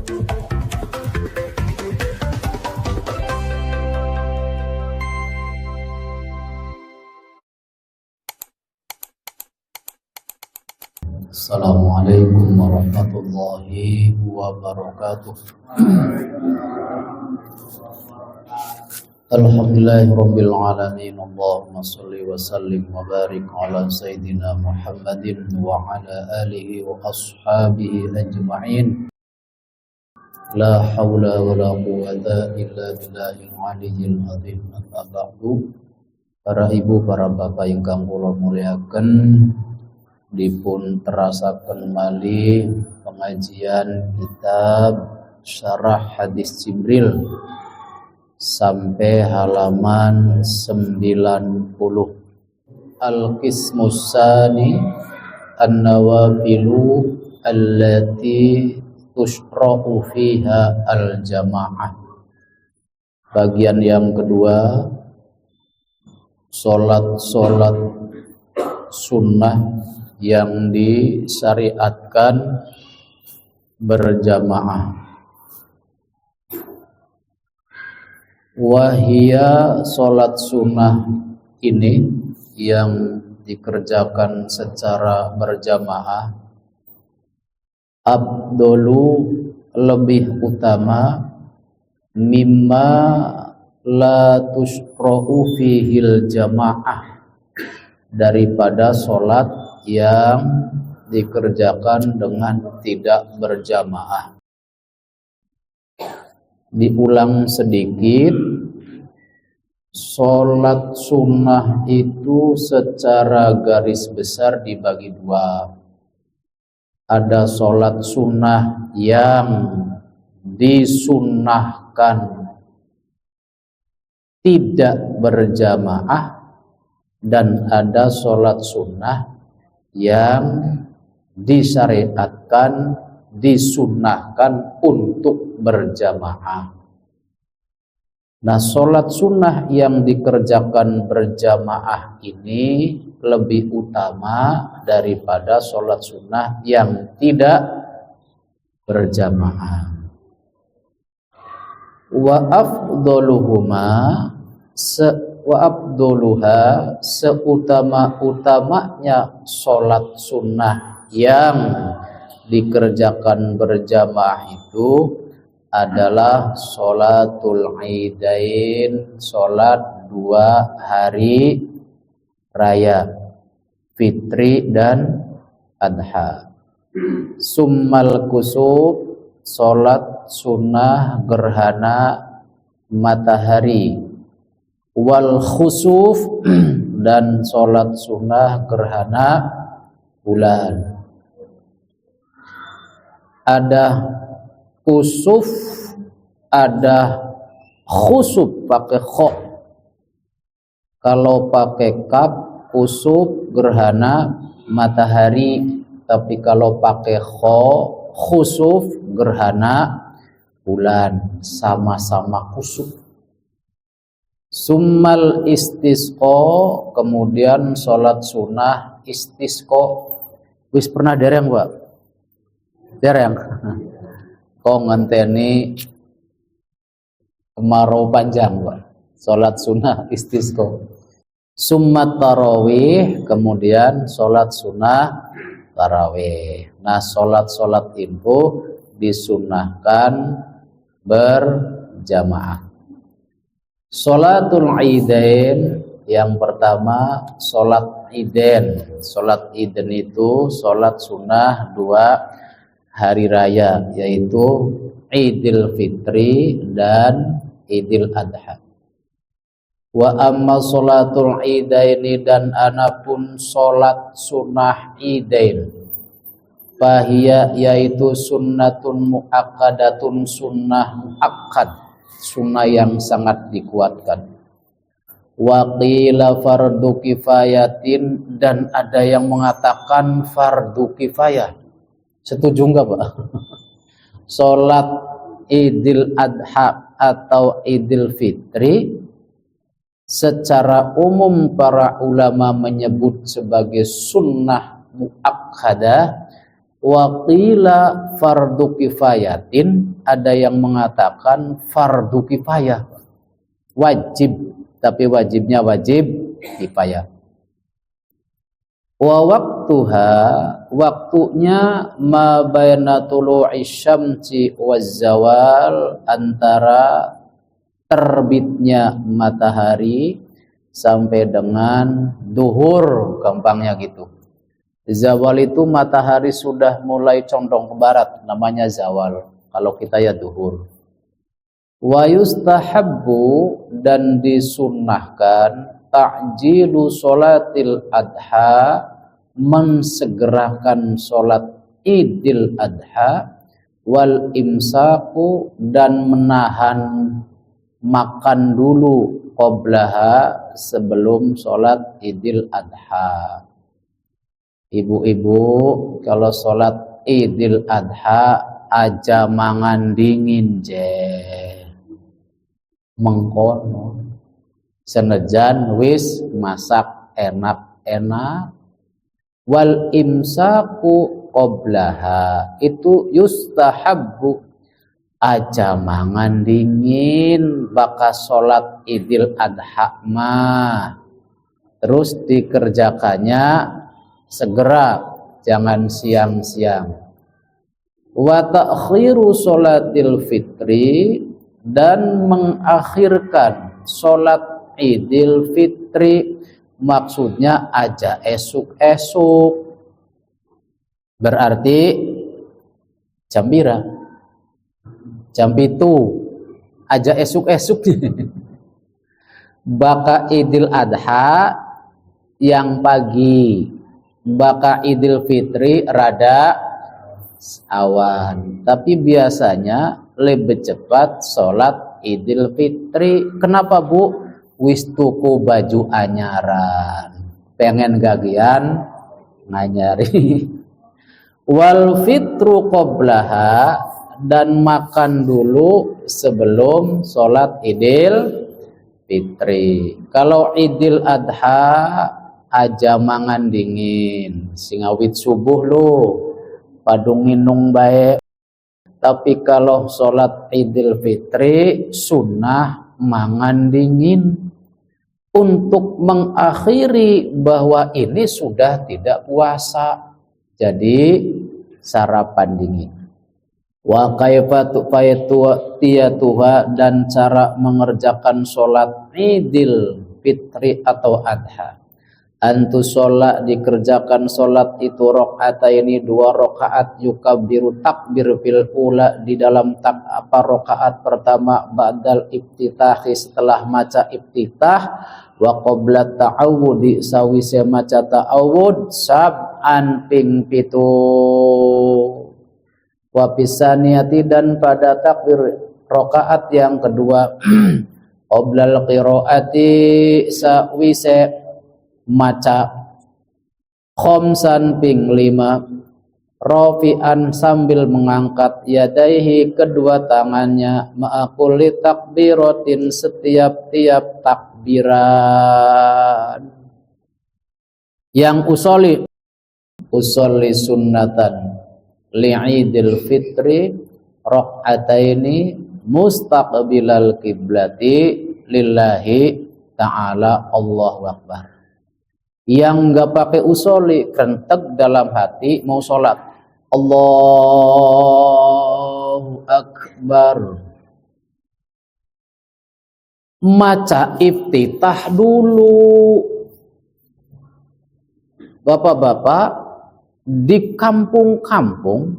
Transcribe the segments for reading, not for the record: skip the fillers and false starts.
Assalamualaikum warahmatullahi wabarakatuh. Alhamdulillahirabbil alamin. Allahumma shalli wa sallim wa barik ala sayyidina Muhammadin wa ala alihi wa ashabihi ajma'in. La haula wa la quwwata illa billahil aliyyil azim. Amma ba'du. Para ibu, para bapak ingkang kula muliaken, dipun terasaken malih pengajian kitab Syarah Hadis Jibril sampai halaman 90. Al-Qismus Tsani An-Nawafilu allati tushra'u fiha al-jamaah. Bagian yang kedua, solat-solat sunnah yang disyariatkan berjamaah. Wahia solat sunnah ini yang dikerjakan secara berjamaah abdolu lebih utama mimma la tushra'u fihil jamaah, daripada solat yang dikerjakan dengan tidak berjamaah. Diulang sedikit, solat sunnah itu secara garis besar dibagi dua. Ada solat sunnah yang disunnahkan tidak berjamaah, dan ada solat sunnah yang disyariatkan, disunnahkan untuk berjamaah. Nah, solat sunnah yang dikerjakan berjamaah ini lebih utama daripada solat sunnah yang tidak berjamaah. Wa abduluha, seutama-utamanya solat sunnah yang dikerjakan berjamaah itu adalah sholatul idain, solat 2 hari raya, fitri dan adha. Summal kusuf, solat sunnah gerhana matahari. Wal khusuf, dan solat sunnah gerhana bulan. Ada kusuf, ada khusuf pakai kho. Kalau pakai kaf, kusuf gerhana matahari, tapi kalau pakai kho, khusuf gerhana bulan, sama-sama kusuf. Summal istisqa, kemudian sholat sunnah istisqa. Wis pernah dereng, Pak? Dereng. Kok ngenteni kemarau panjang, Pak? Sholat sunnah istisqa. Summat tarawih, kemudian sholat sunnah tarawih. Nah, sholat-sholat itu disunnahkan berjamaah. Sholatul idain, yang pertama sholat idain. Sholat idain itu sholat sunnah 2 hari raya, yaitu Idul Fitri dan Idul Adha. Wa amma sholatul idaini, dan anapun sholat sunnah idain, fahiyya, yaitu sunnatun muakkadatun, sunnah muakkad, sunnah yang sangat dikuatkan. Wa qila fardu kifayatin, dan ada yang mengatakan fardu kifayah. Setuju enggak, Pak? Salat Idul Adha atau Idul Fitri secara umum para ulama menyebut sebagai sunnah muakkadah, Waqila fardu kifayatin, ada yang mengatakan fardu kifayah, wajib, tapi wajibnya wajib kifayah. Wa waktuha, waktunya ma baina tulu'i syamsi waz zawal, antara terbitnya matahari sampai dengan duhur, gampangnya gitu. Zawal itu matahari sudah mulai condong ke barat, namanya zawal. Kalau kita ya duhur. Wa yustahabbu, dan disunnahkan ta'jilu sholatil adha, mensegerakan sholat idil adha, wal imsaku, dan menahan makan dulu qoblaha, sebelum sholat idil adha. Ibu-ibu kalau sholat idil adha aja mangan dingin je mengkono, senajan wis masak enak-enak. Wal imsaku qoblaha, itu yustahabbu, aja mangan dingin bakas sholat idil adha mah, terus dikerjakannya segera, jangan siang-siang. Wa ta'khiru sholatil fitri, dan mengakhirkan sholat idil fitri, maksudnya aja esuk-esuk, berarti jam pira? Jam 7 aja esuk-esuk. Baka idil adha yang pagi, baka idil fitri rada awan. Tapi biasanya lebih cepat sholat idil fitri. Kenapa Bu? Wis tuku baju anyaran, pengen gagian nganyari. Wal fitru qoblaha, dan makan dulu sebelum sholat idil fitri. Kalau idil adha aja mangan dingin, singawit subuh lo padung nginung baik. Tapi kalau sholat idil fitri sunnah mangan dingin, untuk mengakhiri bahwa ini sudah tidak puasa, jadi sarapan dingin. Wa kaifa tu'tiyatuha, dan cara mengerjakan sholat idil fitri atau adha. Antu sholat, dikerjakan sholat itu rakaataini, 2 rakaat, yukabbiru takbir fil ula, di dalam rakaat pertama, ba'dal iftitahi, setelah maca iftitah, wa qabla ta'awudi, sawise maca ta'awud, sab'an ping 7. Wa pisaniyati, dan pada takbir rakaat yang kedua, qoblal qiraati, sawise maca khomsan ping 5, rafi'an, sambil mengangkat, yadaihi, kedua tangannya, ma'akuli takbiratin, setiap-tiap takbiran. Yang usolli sunnatan li'idil fitri rak'ataini mustaqbilal kiblati lillahi ta'ala, Allahu akbar. Yang enggak pakai usoli, rentek dalam hati mau sholat, Allahu akbar, maca iftitah dulu. Bapak-bapak di kampung-kampung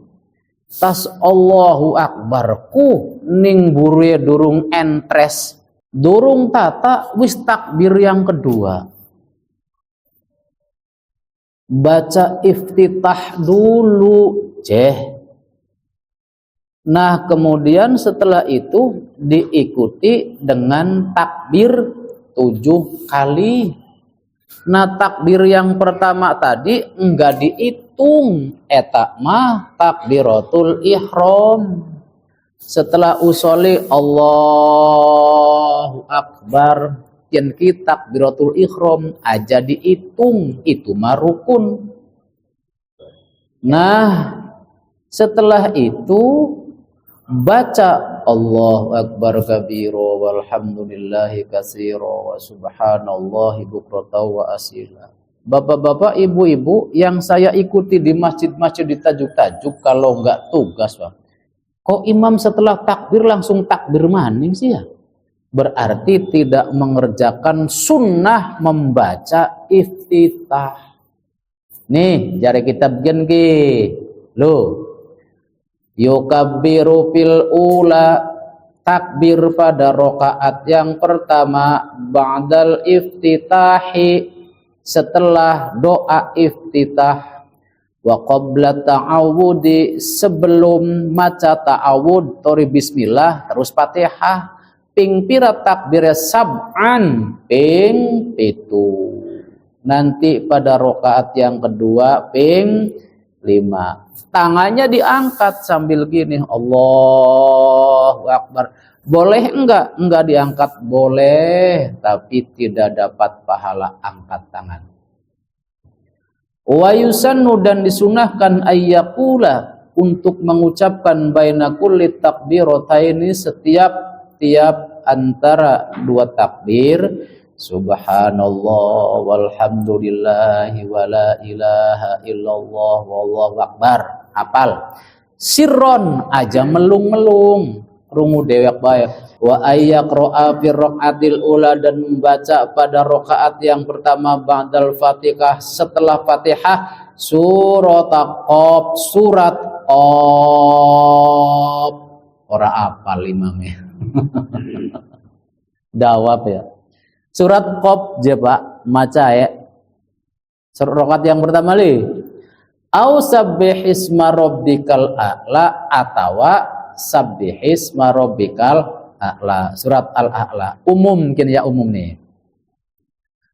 tas Allahu akbar ku ning buruye durung entres, durung tata wis takbir yang kedua, baca iftitah dulu jeh. Nah kemudian setelah itu diikuti dengan takbir 7 kali. Nah takbir yang pertama tadi enggak dihitung, eta mah takbiratul ihram. Setelah usoli Allahu akbar, yang kita takbiratul ihram aja dihitung, itu mah rukun. Nah Setelah itu baca Allahu Akbar kabira walhamdulillahi katsira wa subhanallahi bukratan wa asila. Bapak-bapak, ibu-ibu yang saya ikuti di masjid-masjid di Tajuk-Tajuk, kalau enggak tugas, Pak, kok imam setelah takbir langsung takbir maning sih ya? Berarti tidak mengerjakan sunnah membaca iftitah. Nih, jari kitab gen ki. Loh. Yukabbiru fil ula, takbir pada rakaat yang pertama, ba'dal iftitahi, setelah doa iftitah, wa qabla ta'awudi, sebelum maca ta'awud tori bismillah terus Fatihah, ping pira takbir sab'an, ping pitu. Nanti pada rakaat yang kedua ping 5. Tangannya diangkat sambil gini, Allahu Akbar. Boleh enggak? Enggak diangkat, boleh, tapi tidak dapat pahala angkat tangan. Wa yusannu, dan disunahkan ayyaqula, untuk mengucapkan baina kulli takbirataini, setiap antara dua takbir, subhanallah walhamdulillahi wala ilaha illallah wallahu akbar. Hafal. Sirron, aja melung-melung, rungu dewek baik. Wa ayyaqra'a fi raqatil ula, dan membaca pada rakaat yang pertama ba'dal Fatihah, setelah Fatihah, surat Qaf. Ora apal imamnya. Dawab ya. Surat Qaf je Pak, maca ya. Rakaat yang pertama li. Au sabbihisma rabbikal a'la, atawa sabbihisma rabbikal a'la. Surat Al-A'la. Umum mungkin ya, umum nih.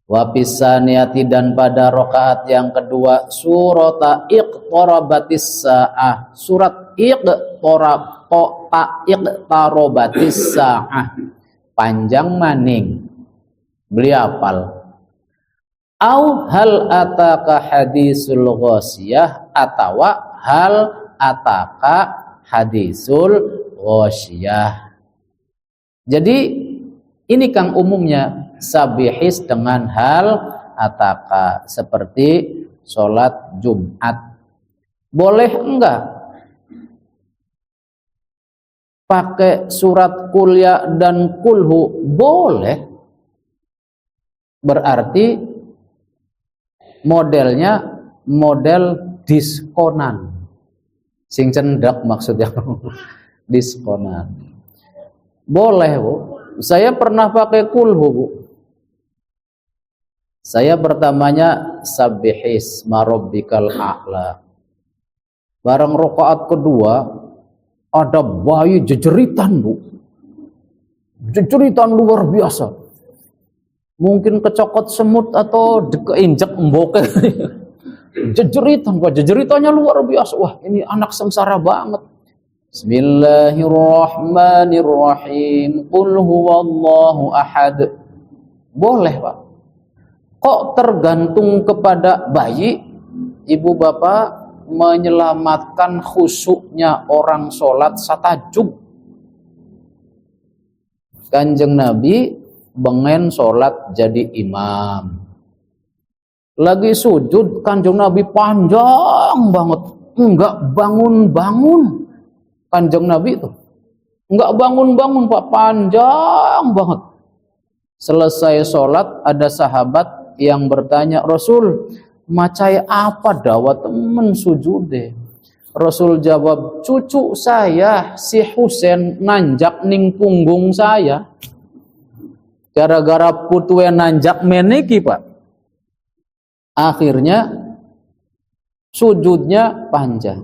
Wa pisaniyati, dan pada rakaat yang kedua surat iqtarabatis saah. Surat iqtarabatis saah. Panjang maning. Beli hafal. Au hal ataka hadisul ghasyiyah, atawa hal ataka hadisul ghasyiyah. Jadi ini kang umumnya sabihis dengan hal ataka, seperti sholat Jumat. Boleh enggak pakai surat kulya dan kulhu? Boleh. Berarti modelnya model diskonan, sing cendak maksudnya. Diskonan boleh Bu. Saya pernah pakai kulhu Bu. Saya pertamanya sabbihis marabbikal a'la, bareng rakaat kedua ada bayi jejeritan Bu, jejeritan luar biasa. Mungkin kecokot semut atau keinjak emboke. Jejeritannya luar biasa. Wah, ini anak sengsara banget. Bismillahirrahmanirrahim. Qul huwallahu ahad. Boleh Pak. Kok tergantung kepada bayi? Ibu bapak menyelamatkan khusyuknya orang sholat satajub. Kanjeng Nabi bengen sholat jadi imam, lagi sujud Kanjeng Nabi panjang banget, enggak bangun-bangun. Kanjeng Nabi itu enggak bangun-bangun Pak, panjang banget. Selesai sholat ada sahabat yang bertanya, Rasul, macai apa dawa temen sujude? Rasul jawab, cucu saya si Husain nanjak ning punggung saya. Gara-gara putue nanjak meniki Pak, akhirnya sujudnya panjang.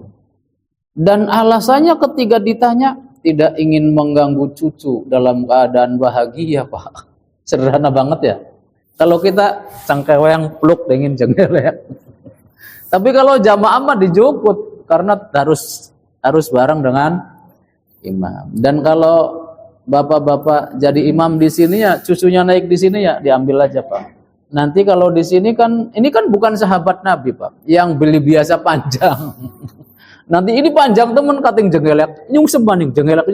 Dan alasannya ketika ditanya, tidak ingin mengganggu cucu dalam keadaan bahagia Pak. Sederhana banget ya. Kalau kita cangkeweng pluk dingin jenggelek. Tapi kalau jamaah mah dijukut, karena harus bareng dengan imam. Dan kalau bapak-bapak jadi imam di sini ya, cucunya naik di sini ya, diambil aja Pak. Nanti kalau di sini kan, ini kan bukan sahabat Nabi Pak, yang beli biasa panjang. Nanti ini panjang temen kating jengelek, nyungsep maning jengelek.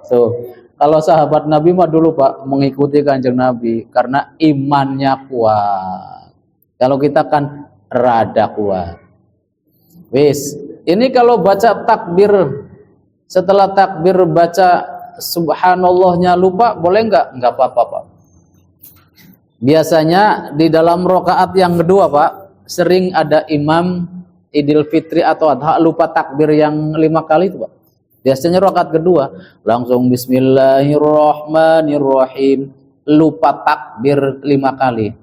So, kalau sahabat Nabi mah dulu Pak mengikuti Kanjeng Nabi karena imannya kuat. Kalau kita kan rada kuat. Wis, ini kalau baca takbir setelah takbir baca subhanallahnya lupa boleh nggak? Nggak apa-apa Pak. Biasanya di dalam rokaat yang kedua Pak sering ada imam Idul Fitri atau Adha lupa takbir yang 5 kali itu Pak. Biasanya rokaat kedua langsung Bismillahirrahmanirrahim lupa takbir 5 kali.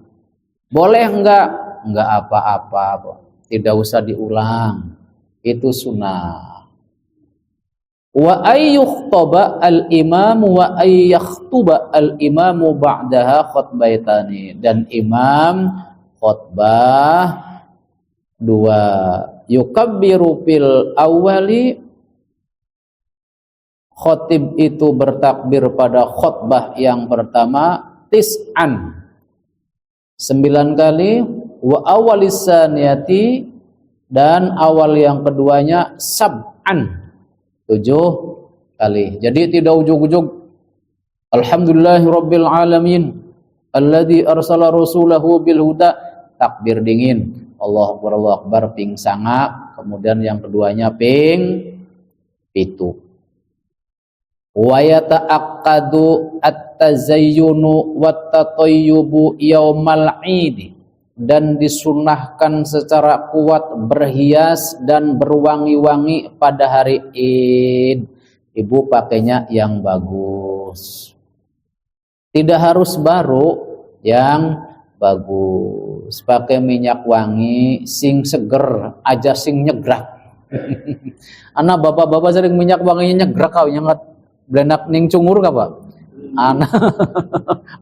Boleh enggak? Enggak apa-apa Pak. Tidak usah diulang. Itu sunnah. Wa ayyukhtoba al-imamu wa ayyakhtuba al-imamu ba'daha khutbaitani. Dan imam khutbah 2. Yukabbiru fil awali. Khotib itu bertakbir pada khutbah yang pertama 9 kali. Wa awalisaniyati. Dan awal yang keduanya 7 kali. Jadi tidak ujug-ujug Alhamdulillahirabbil alamin alladzi arsala rasulahu bil huda, takbir dingin Allahu akbar ping sanga, kemudian yang keduanya ping 7. Wa yata'aqqadu at-tazayyunu wat tatayyubu yaumal 'id. Dan disunahkan secara kuat berhias dan berwangi-wangi pada hari Id. Ibu pakainya yang bagus. Tidak harus baru, yang bagus. Pakai minyak wangi, sing seger, aja sing nyegrak. Anak bapak-bapak sering minyak wanginya nyegrak kau nyangat belenak ning cungur ka Pak? Anak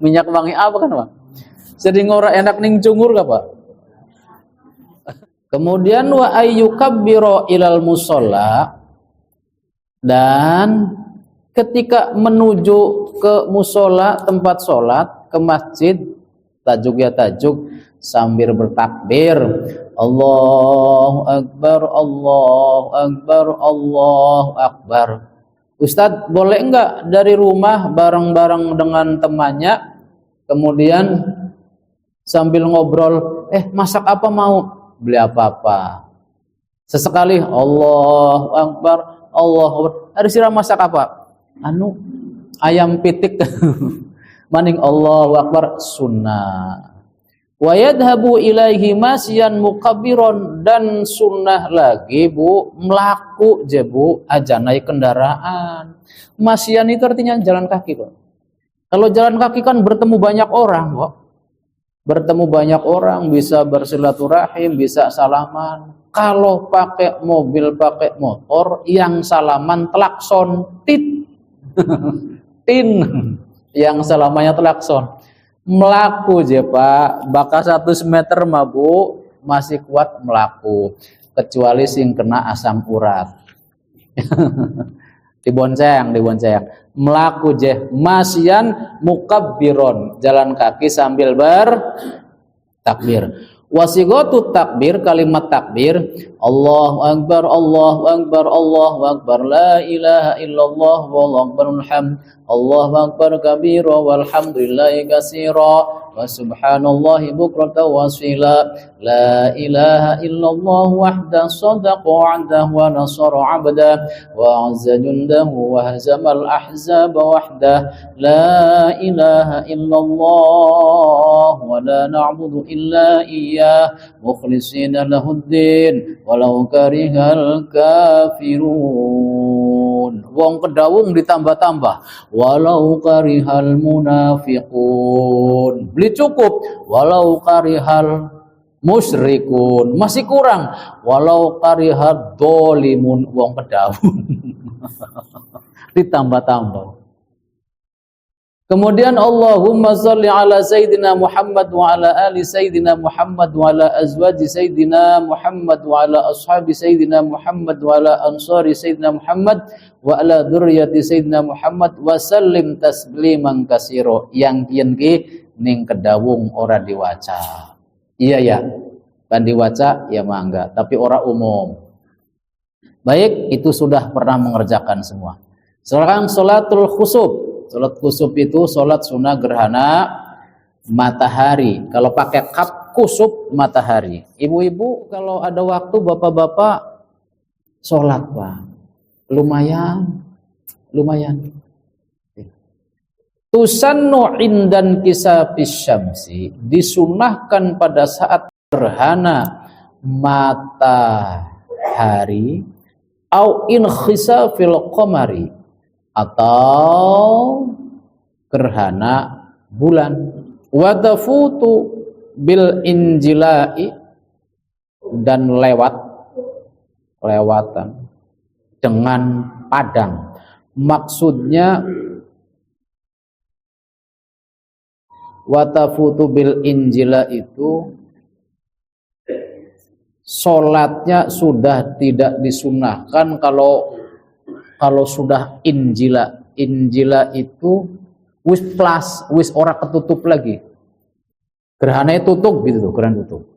minyak wangi apa kan Pak? Jadi ngora enak ning cungur gak Pak? Kemudian wa ayyukabbiru ilal musalla, dan ketika menuju ke musola tempat sholat, ke masjid, tajuk ya tajuk sambil bertakbir Allahu akbar Allahu akbar Allahu akbar. Ustadz boleh enggak dari rumah bareng-bareng dengan temannya kemudian sambil ngobrol, masak apa mau? Beli apa-apa. Sesekali Allahu Akbar, Allahu Akbar. Hari sira masak apa? Ayam pitik. Maning Allahu Akbar sunnah. Wa yadhabu ilaihi masyan mukabbiron, dan sunnah lagi Bu, melaku je Bu, aja naik kendaraan. Masyan itu artinya jalan kaki Pak. Kalau jalan kaki kan bertemu banyak orang Pak. Bertemu banyak orang, bisa bersilaturahim, bisa salaman. Kalau pakai mobil, pakai motor, yang salaman klakson, tit, tin, yang salamannya klakson. Melaku je Pak, bakal 1 meter mah Bu, masih kuat melaku. Kecuali sing kena asam urat. dibonceng. Melaku je masyan mukabbiron, jalan kaki sambil bertakbir. Wasigatu takbir, kalimat takbir Allahu akbar Allahu akbar Allahu akbar la ilaha illallah wallahu akbarul hamd Allahu akbar kabira walhamdulillahi katsira wa subhanallahi bukratan wa asila la ilaha illallah wahda sadaqa wa'dahu wa nasara 'abda wa 'azza jundahu wa hazamal ahzaba wahda la ilaha illallah wa la na'budu illa iyyah mukhlishina lahuddin walau karihal kafirun. Wong kedawung ditambah-tambah walau karihal munafiqun. Beli cukup walau karihal musyrikun. Masih kurang walau karihad dolimun. Wong kedawung ditambah-tambah. Kemudian Allahumma sholli ala Sayyidina Muhammad wa ala ali Sayyidina Muhammad wa ala azwaji Sayyidina Muhammad wa ala ashabi Sayyidina Muhammad wa ala ansari Sayyidina Muhammad wa ala dzurriyyati Sayyidina Muhammad wa sallim tasliman katsira. Yang kian ki ning kedawung ora diwaca. Iya ya. Kan diwaca ya mangga, tapi ora umum. Baik, itu sudah pernah mengerjakan semua. Sekarang sholatul khusuf. Sholat khusuf itu sholat sunnah gerhana matahari. Kalau pakai kap, khusuf matahari. Ibu-ibu kalau ada waktu, bapak-bapak sholat Pak. Lumayan. Tusannu indan kisafis syamsi, disunahkan pada saat gerhana matahari, au in khisafil qamari, atau gerhana bulan, wa tafutu bil injilai, dan lewatan dengan padang. Maksudnya wa tafutu bil injila itu sholatnya sudah tidak disunahkan kalau sudah injila. Injila itu wis ora ketutup lagi. Gerhana tutup gitu tuh, gerhana tutup.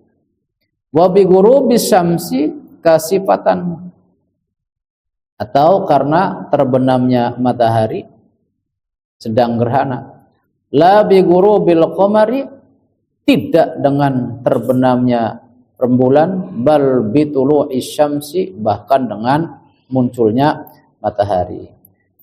Wa bi ghurubis syamsi kasifatan, atau karena terbenamnya matahari sedang gerhana. La bi ghurubil qamari, tidak dengan terbenamnya rembulan, bal bitulu'is syamsi, bahkan dengan munculnya matahari.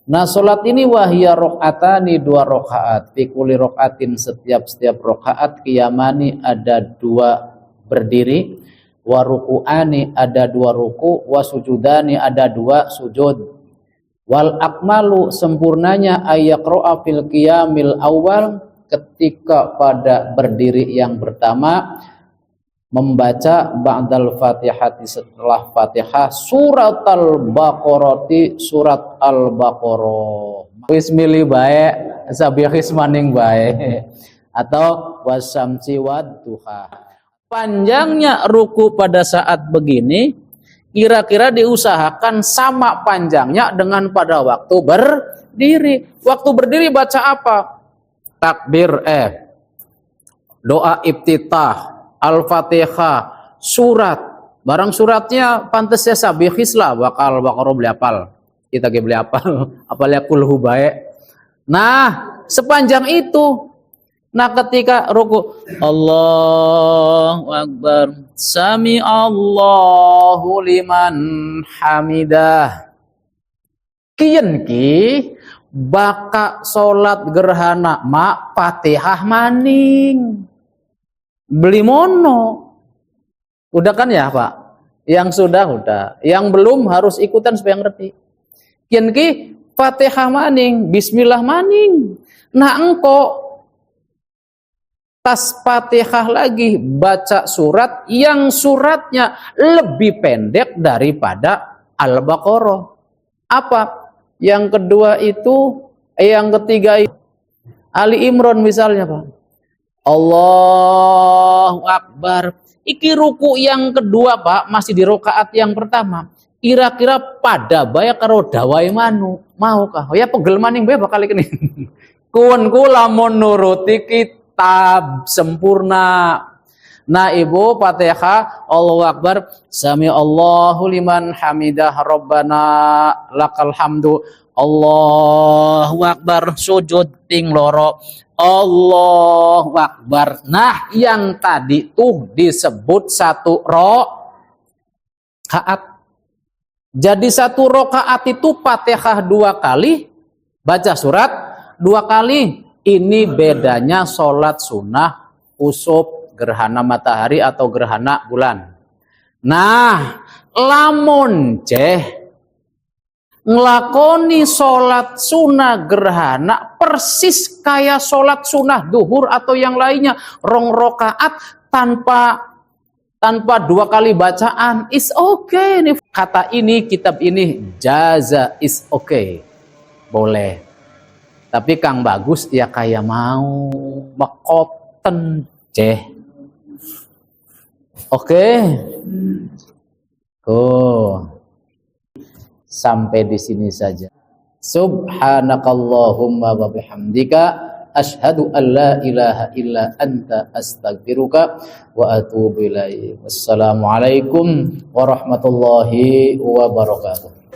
Nah, salat ini wahya rakaatani, 2 rakaat. Fi kulli rakaatin, setiap rakaat, qiyamani, ada 2 berdiri, wa ruku'ani, ada 2 ruku, wa sujudani, ada 2 sujud. Wal akmalu, sempurnanya, ayaqra'a fil qiyamil awal, ketika pada berdiri yang pertama membaca ba'dal fatihati, setelah fatihah, surat al-baqarati, surat al-baqarah. Bismillah bae, sabihis maning bae, atau wasyamsi wadduha. Panjangnya ruku pada saat begini kira-kira diusahakan sama panjangnya dengan pada waktu berdiri. Waktu berdiri baca apa? Takbir, doa iftitah, Al-Fatihah, surat. Barang suratnya pantasnya sabihis lah, bakal beli apal. Kita beli apal, apalnya kulhu baik. Nah, sepanjang itu. Nah, ketika ruku, Allahu Akbar, Sami Allahu liman hamidah. Kian ki baka salat gerhana mak Fatihah maning. Beli mono. Udah kan ya Pak? Yang sudah. Yang belum harus ikutan supaya ngerti. Kian ki Fatihah maning, Bismillah maning. Nah, engko tas Fatihah lagi baca surat yang suratnya lebih pendek daripada Al-Baqarah. Apa? Yang kedua itu, yang ketiga itu Ali Imran misalnya Pak. Allahu Akbar. Iki ruku yang kedua Pak, masih di rakaat yang pertama. Kira-kira pada baya karo dawai manu, maukah? Ya pegel maning bae bakal iki. Kuwen kula nuruti kitab sempurna. Nah, Ibu Fatihah, Allahu Akbar, Sami Allahu liman hamidah, Rabbana lakal hamdu, Allahu Akbar, sujud ping loro, Allahu Akbar. Nah, yang tadi tuh disebut 1 rakaat. Jadi 1 rakaat itu Fatihah 2 kali, baca surat 2 kali. Ini bedanya sholat sunnah khusuf, gerhana matahari atau gerhana bulan. Nah, lamun ngelakoni sholat sunnah gerhana persis kayak sholat sunnah duhur atau yang lainnya, 2 rakaat tanpa 2 kali bacaan, is okay. Kata ini, kitab ini, jaza is okay, boleh. Tapi Kang Bagus ya kayak mau mekoten oke. Sampai di sini saja. Subhanakallahumma wa bihamdika Asyhadu an la ilaha illa anta astaghfiruka wa atubu ilaik. Wassalamualaikum warahmatullahi wabarakatuh.